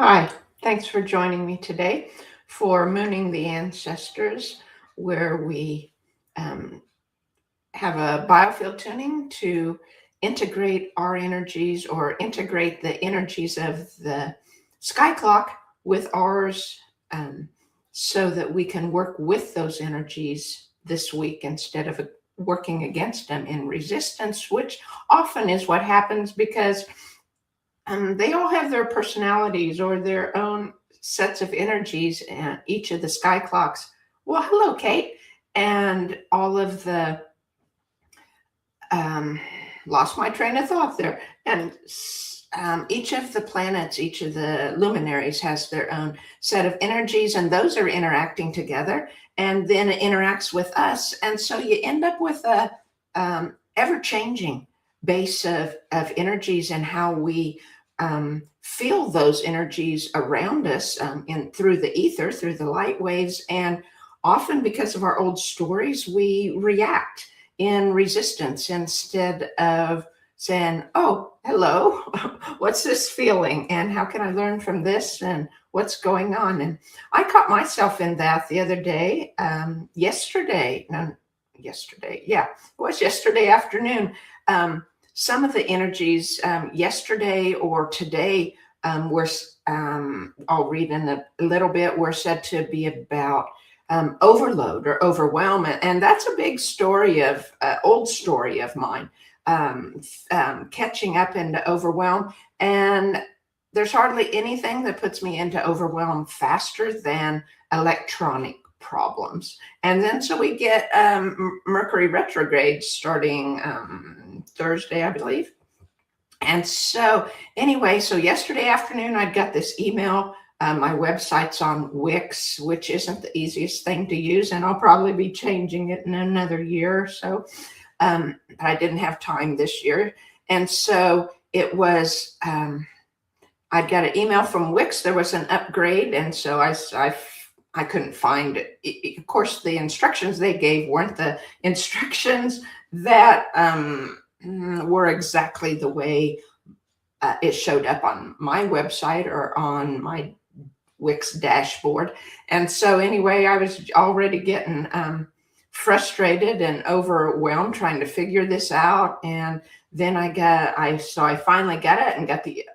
Hi, thanks for joining me today for Mooning the Ancestors, where we um, have a biofield tuning to integrate our energies or integrate the energies of the sky clock with ours um, so that we can work with those energies this week instead of working against them in resistance, which often is what happens because they all have their personalities or their own sets of energies, and each of the sky clocks. Well, hello, Kate. And all of the, um, lost my train of thought there. And each of the planets, each of the luminaries has their own set of energies, and those are interacting together. And then it interacts with us. And so you end up with a ever changing base of energies and how we feel those energies around us in through the ether, through the light waves. And often because of our old stories, we react in resistance instead of saying, oh, hello, what's this feeling? And how can I learn from this? And what's going on? And I caught myself in that the other day, yesterday, yeah, it was yesterday afternoon. Some of the energies yesterday or today were, I'll read in a little bit, were said to be about overload or overwhelm. And that's a big story of, old story of mine, catching up into overwhelm. And there's hardly anything that puts me into overwhelm faster than electronic problems. And then so we get Mercury retrograde starting Thursday, I believe. And so anyway, so yesterday afternoon, I got this email. My website's on Wix, which isn't the easiest thing to use, and I'll probably be changing it in another year or so. But I didn't have time this year. And so it was, I got an email from Wix. There was an upgrade. And so I couldn't find it. Of course, the instructions they gave weren't the instructions that were exactly the way it showed up on my website or on my Wix dashboard. And so anyway, I was already getting frustrated and overwhelmed trying to figure this out. And then I finally got it and got the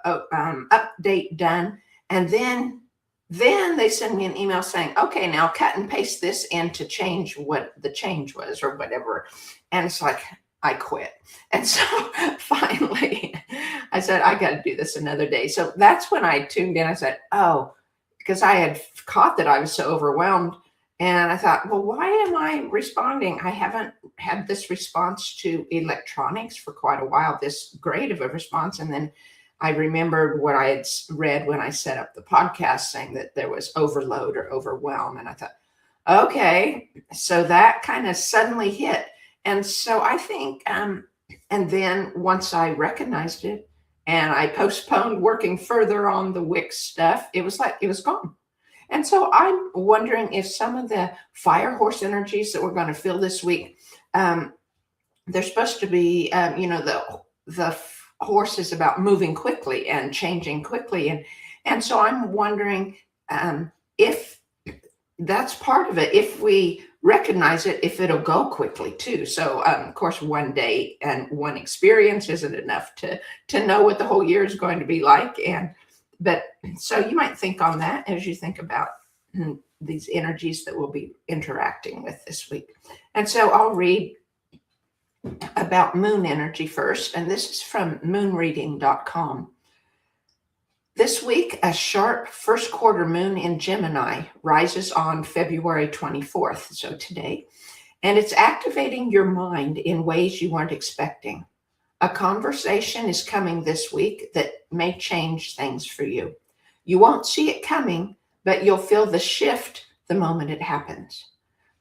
update done. And then they send me an email saying, okay, now cut and paste this in to change what the change was or whatever. And it's like, I quit. And so finally I said, I got to do this another day. So that's when I tuned in. I said, oh, because I had caught that I was so overwhelmed. And I thought, well, why am I responding? I haven't had this response to electronics for quite a while, this great of a response. And then I remembered what I had read when I set up the podcast saying that there was overload or overwhelm. And I thought, okay, so that kind of suddenly hit. And so I think, and then once I recognized it and I postponed working further on the Wix stuff, it was like it was gone. And so I'm wondering if some of the fire horse energies that we're going to feel this week, they're supposed to be, the horse is about moving quickly and changing quickly. And so I'm wondering if that's part of it. If we recognize it, if it'll go quickly too. So of course, one day and one experience isn't enough to know what the whole year is going to be like. But so you might think on that as you think about these energies that we'll be interacting with this week. And so I'll read about moon energy first. And this is from moonreading.com. This week, a sharp first quarter moon in Gemini rises on February 24th, so today, and it's activating your mind in ways you weren't expecting. A conversation is coming this week that may change things for you. You won't see it coming, but you'll feel the shift the moment it happens.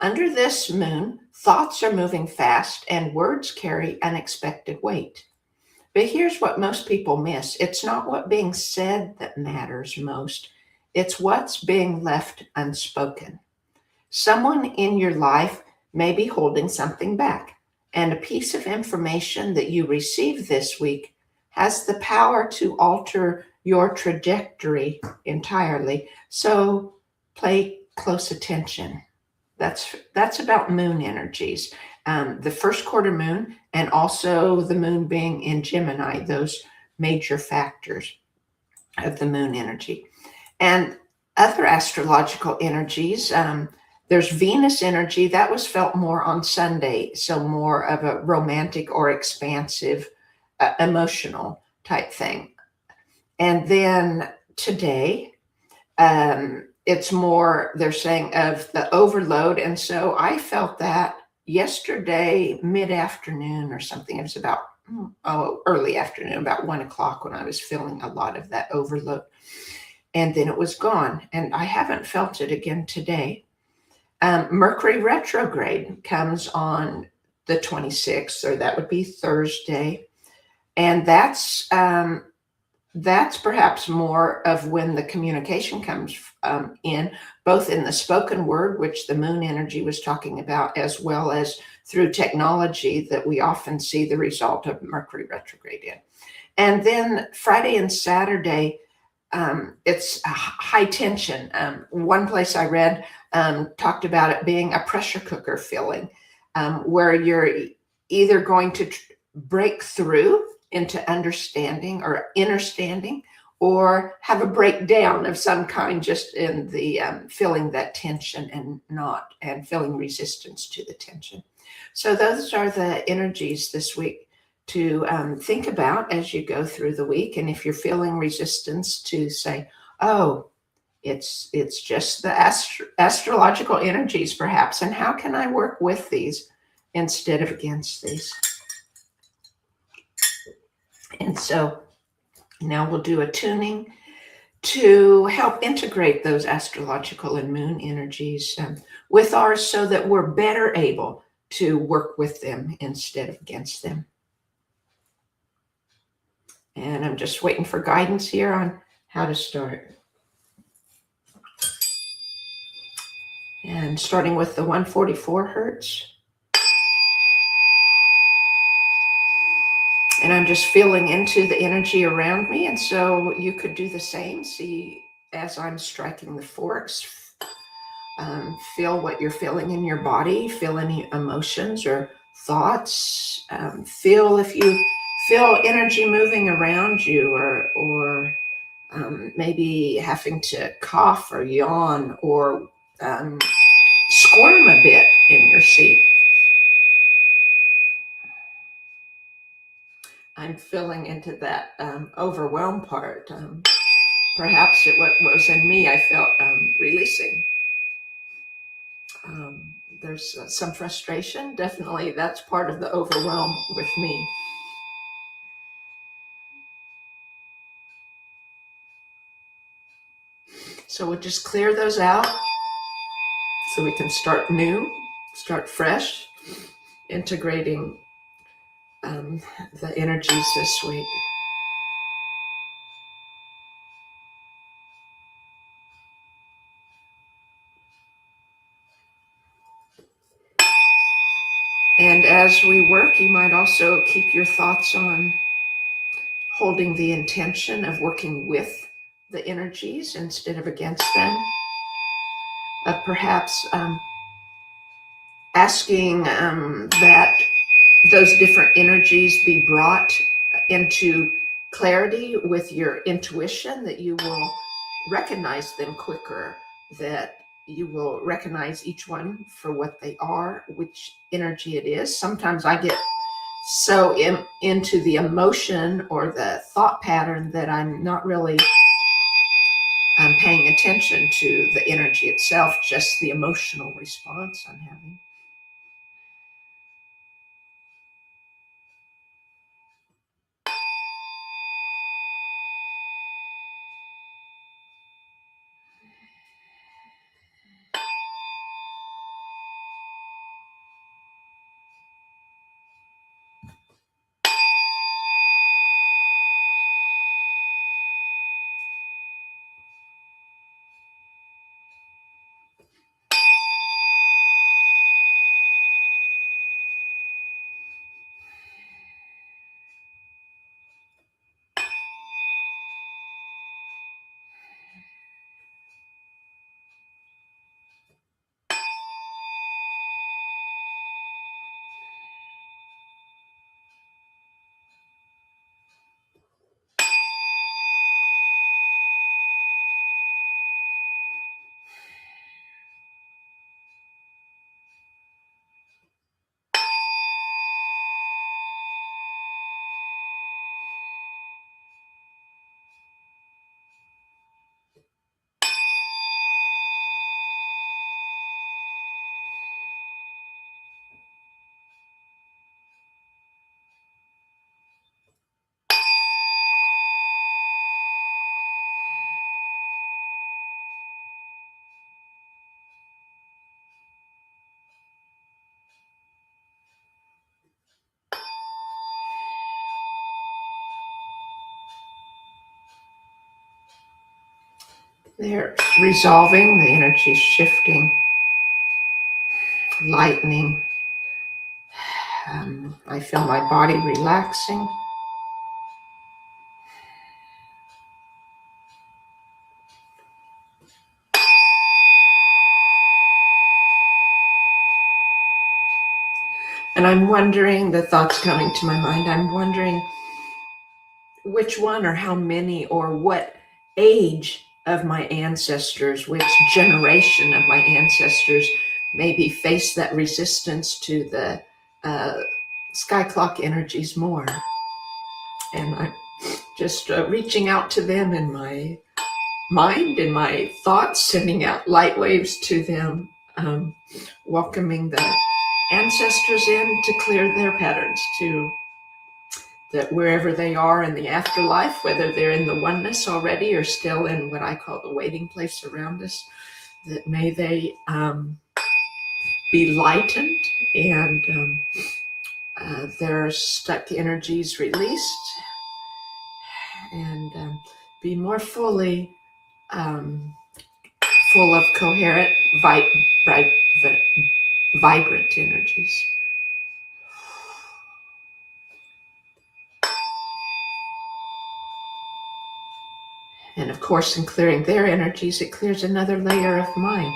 Under this moon, thoughts are moving fast and words carry unexpected weight. But here's what most people miss. It's not what being said that matters most. It's what's being left unspoken. Someone in your life may be holding something back, and a piece of information that you receive this week has the power to alter your trajectory entirely. So pay close attention. That's about moon energies. The first quarter moon and also the moon being in Gemini, those major factors of the moon energy. And other astrological energies, there's Venus energy that was felt more on Sunday, so more of a romantic or expansive, emotional type thing. And then today, it's more, they're saying, of the overload. And so I felt that yesterday, mid-afternoon or something. It was about early afternoon, about 1 o'clock, when I was feeling a lot of that overload. And then it was gone. And I haven't felt it again today. Mercury retrograde comes on the 26th, or that would be Thursday. And that's perhaps more of when the communication comes in, both in the spoken word, which the moon energy was talking about, as well as through technology that we often see the result of Mercury retrograde in. And then Friday and Saturday, it's high tension. One place I read talked about it being a pressure cooker feeling, where you're either going to break through into understanding or understanding, or have a breakdown of some kind, just in the feeling that tension and feeling resistance to the tension. So those are the energies this week to think about as you go through the week. And if you're feeling resistance, to say, oh, it's just the astrological energies perhaps, and how can I work with these instead of against these? And so now we'll do a tuning to help integrate those astrological and moon energies with ours, so that we're better able to work with them instead of against them. And I'm just waiting for guidance here on how to start. And starting with the 144 hertz. And I'm just feeling into the energy around me. And so you could do the same. See, as I'm striking the forks, feel what you're feeling in your body. Feel any emotions or thoughts. Feel if you feel energy moving around you, or maybe having to cough or yawn, or squirm a bit in your seat. I'm feeling into that overwhelm part. Perhaps what was in me, I felt releasing. There's some frustration. Definitely, that's part of the overwhelm with me. So we'll just clear those out so we can start new, start fresh, integrating the energies this week. And as we work, you might also keep your thoughts on holding the intention of working with the energies instead of against them. Perhaps asking that those different energies be brought into clarity with your intuition, that you will recognize them quicker, that you will recognize each one for what they are, which energy it is. Sometimes I get so into the emotion or the thought pattern that I'm not really paying attention to the energy itself, just the emotional response I'm having. They're resolving, the energy's shifting, lightening. I feel my body relaxing. And I'm wondering, the thoughts coming to my mind, I'm wondering which one or how many or what age of my ancestors, which generation of my ancestors maybe face that resistance to the sky clock energies more. And I'm just reaching out to them in my mind, in my thoughts, sending out light waves to them, welcoming the ancestors in to clear their patterns, to that wherever they are in the afterlife, whether they're in the oneness already or still in what I call the waiting place around us, that may they be lightened and their stuck energies released, and be more fully full of coherent, vibrant energies. And of course, in clearing their energies, it clears another layer of mine.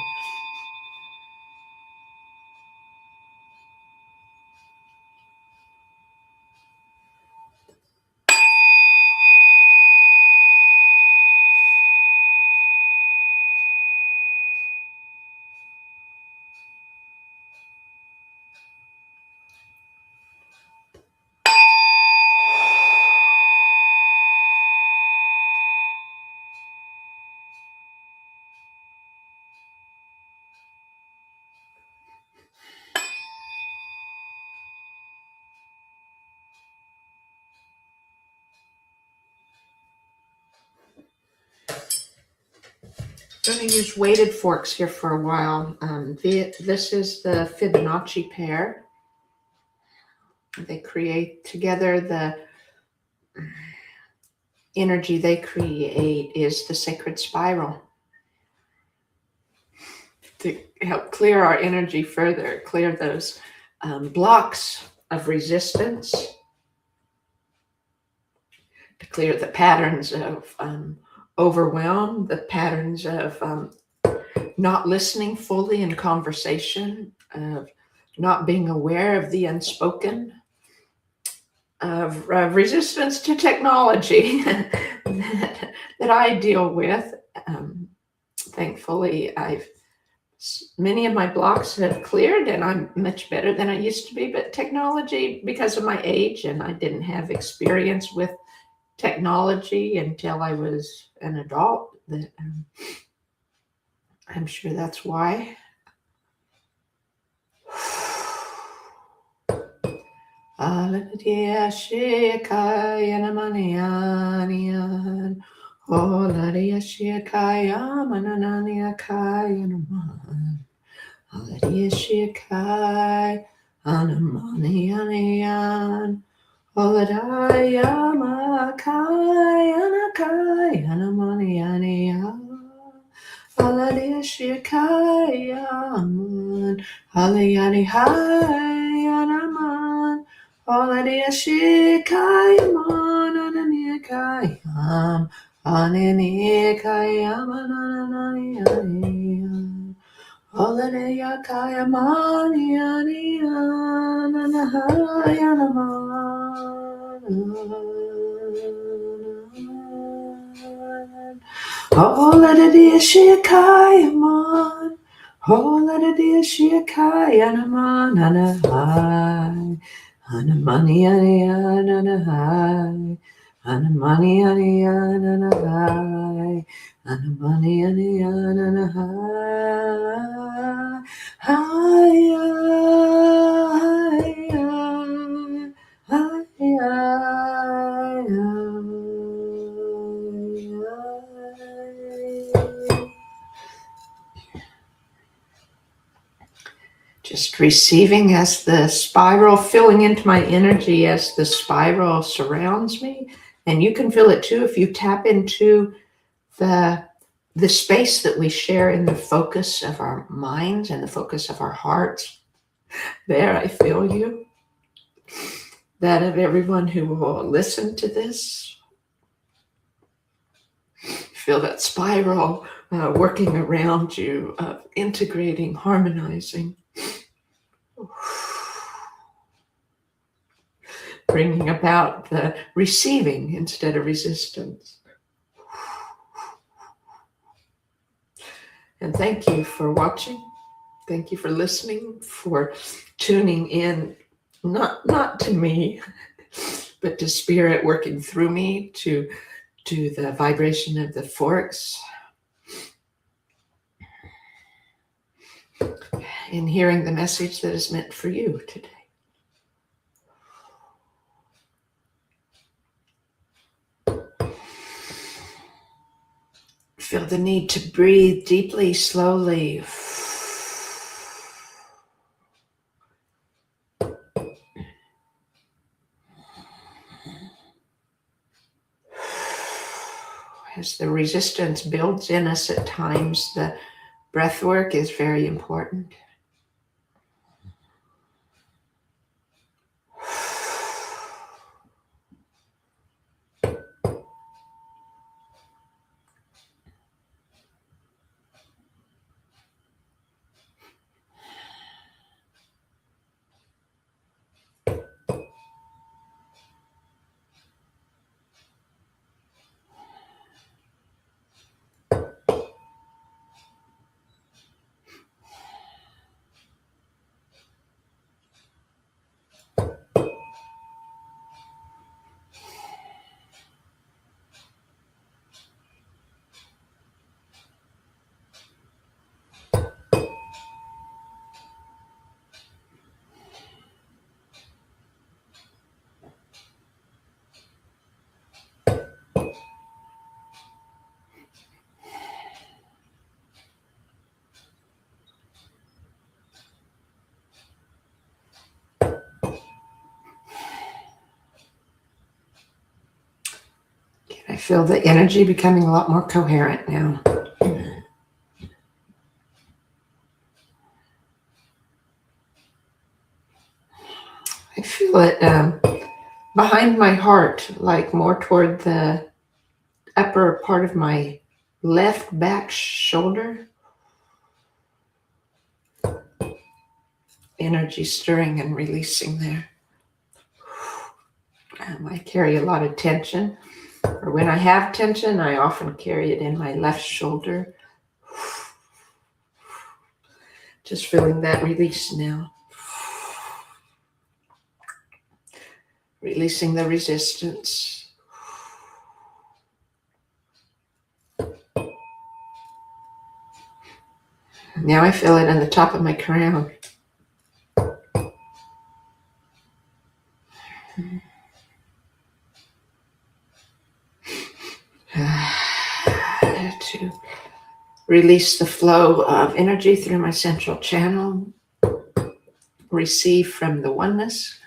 I'm going to use weighted forks here for a while. This is the Fibonacci pair. They create together, the energy they create is the sacred spiral. To help clear our energy further, clear those blocks of resistance, to clear the patterns of overwhelm, the patterns of not listening fully in conversation, of not being aware of the unspoken, of resistance to technology that I deal with. Thankfully, many of my blocks have cleared and I'm much better than I used to be, but technology, because of my age, and I didn't have experience with technology until I was an adult, that I'm sure that's why. Aladia shikaya namanianian. Oladia shikaya mananania kaya naman. Aladia shikai anamanianian. Oladaya makaya nakaya namanianian. Aladia shikaya man. Alayani haya naman. Oladia shikaya man ananiakayam. Ananiakayam ananianian. Oladia kaya manianian anahaya naman. Oladia shikaya man. Oladia shikaya naman anahai. Anamani anian anahai. Anamani anian anahai. Anamani anian anahai. Hiya, hiya, hiya, just receiving as the spiral, filling into my energy as the spiral surrounds me. And you can feel it too if you tap into the the space that we share in the focus of our minds and the focus of our hearts. There, I feel you. That of everyone who will listen to this. Feel that spiral working around you, integrating, harmonizing, bringing about the receiving instead of resistance. And thank you for watching. Thank you for listening, for tuning in, not to me, but to Spirit working through me, to the vibration of the forks, and hearing the message that is meant for you today. Feel the need to breathe deeply, slowly. As the resistance builds in us at times, the breath work is very important. I feel the energy becoming a lot more coherent now. I feel it behind my heart, like more toward the upper part of my left back shoulder. Energy stirring and releasing there. I carry a lot of tension, or when I have tension, I often carry it in my left shoulder. Just feeling that release now. Releasing the resistance. Now I feel it on the top of my crown. To release the flow of energy through my central channel. Receive from the oneness,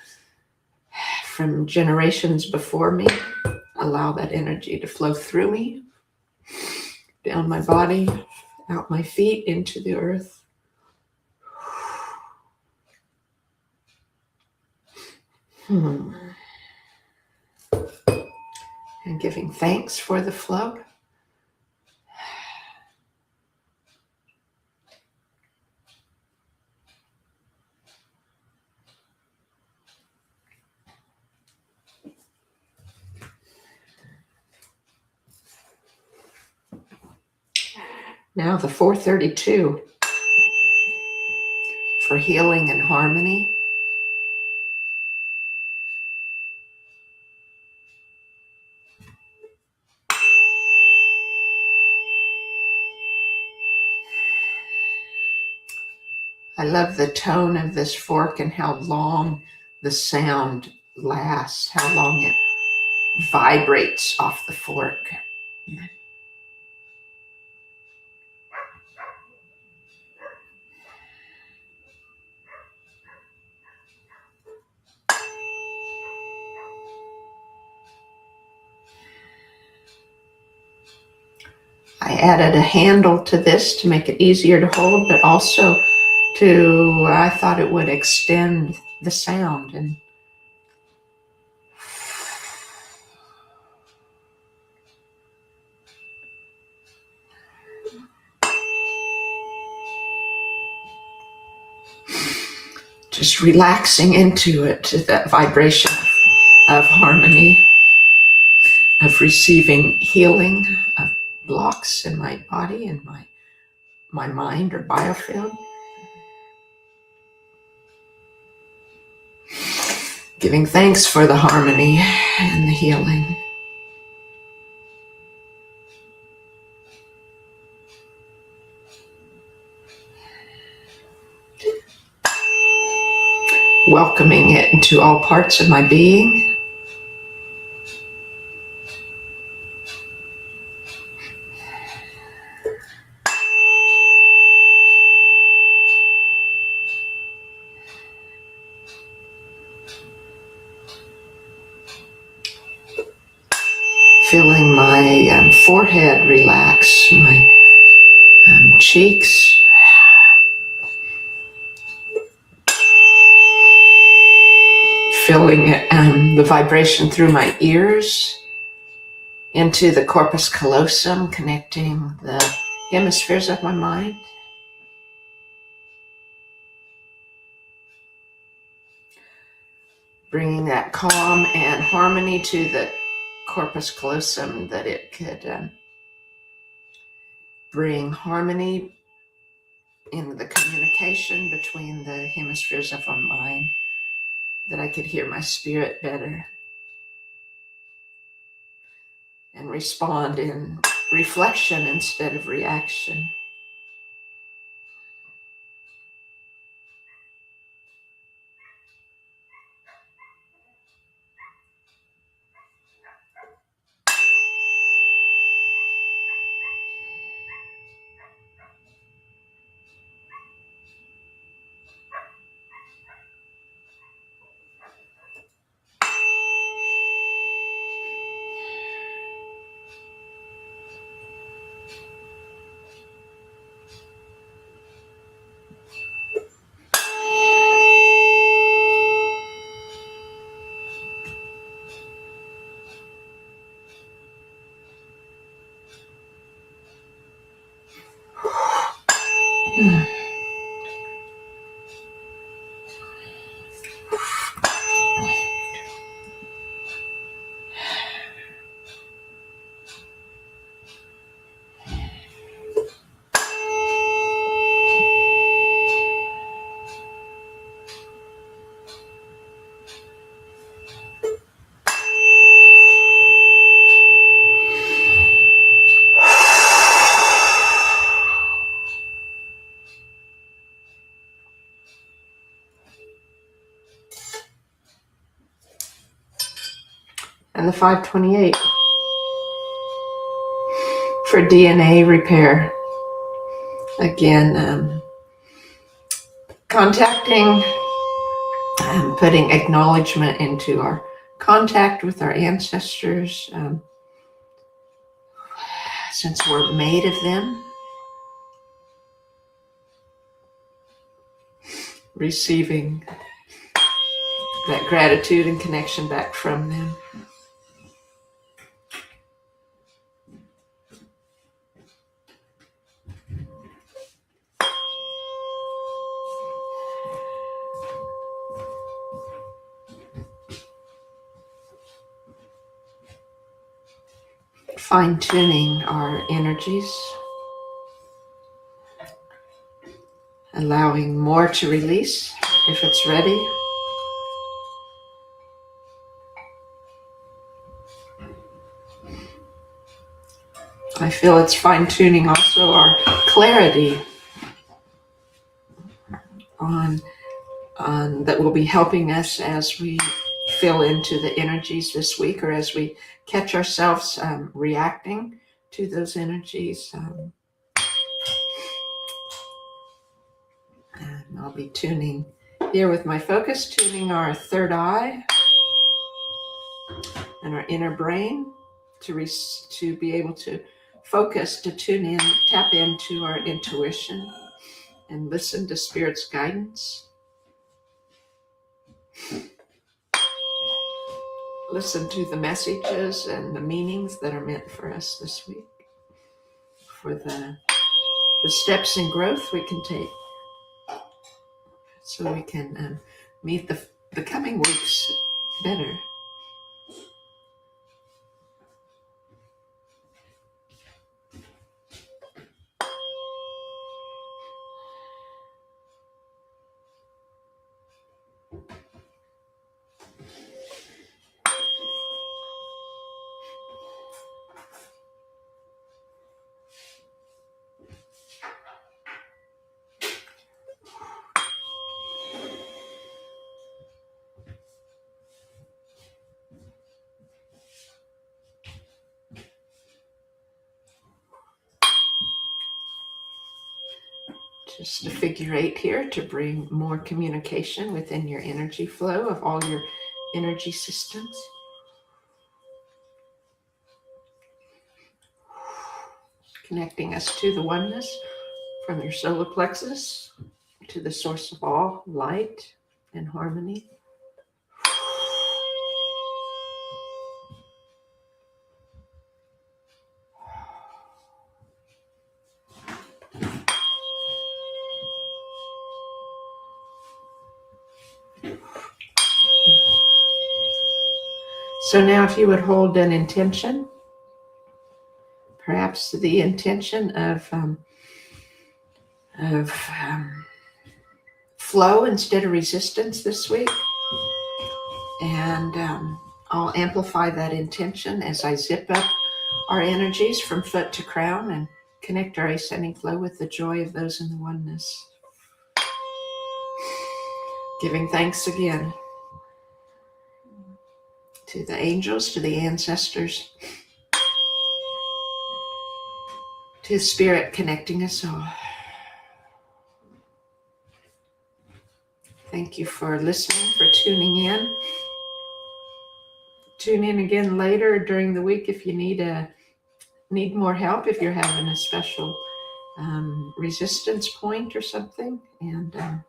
from generations before me. Allow that energy to flow through me, down my body, out my feet, into the earth. And giving thanks for the flow. Now the 432 for healing and harmony. I love the tone of this fork and how long the sound lasts, how long it vibrates off the fork. I added a handle to this to make it easier to hold, but also I thought it would extend the sound. And just relaxing into it, to that vibration of harmony, of receiving healing of blocks in my body and my mind or biofield. Giving thanks for the harmony and the healing. Welcoming it into all parts of my being. Feeling my forehead relax, my cheeks. Feeling the vibration through my ears into the corpus callosum, connecting the hemispheres of my mind. Bringing that calm and harmony to the corpus callosum, that it could bring harmony in the communication between the hemispheres of our mind, that I could hear my spirit better and respond in reflection instead of reaction. And the 528 for DNA repair. Again, contacting and putting acknowledgement into our contact with our ancestors, since we're made of them. Receiving that gratitude and connection back from them. Fine-tuning our energies, allowing more to release if it's ready. I feel it's fine-tuning also our clarity on that will be helping us as we fill into the energies this week, or as we catch ourselves reacting to those energies. And I'll be tuning here with my focus, tuning our third eye and our inner brain to be able to focus to tune in, tap into our intuition and listen to Spirit's guidance. Listen to the messages and the meanings that are meant for us this week, for the steps in growth we can take, so we can meet the coming weeks better. Just a figure 8 here to bring more communication within your energy flow of all your energy systems. Connecting us to the oneness from your solar plexus to the source of all light and harmony. So now if you would hold an intention, perhaps the intention of flow instead of resistance this week. And I'll amplify that intention as I zip up our energies from foot to crown and connect our ascending flow with the joy of those in the oneness. Giving thanks again to the angels, to the ancestors, to Spirit connecting us all. Thank you for listening, for tuning in. Tune in again later during the week if you need more help, if you're having a special resistance point or something. And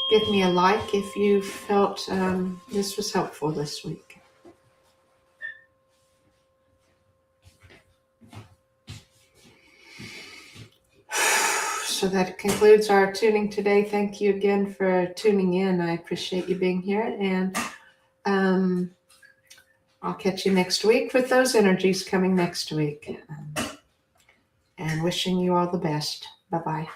give me a like if you felt this was helpful this week. So that concludes our tuning today. Thank you again for tuning in. I appreciate you being here. And I'll catch you next week with those energies coming next week. And wishing you all the best. Bye-bye.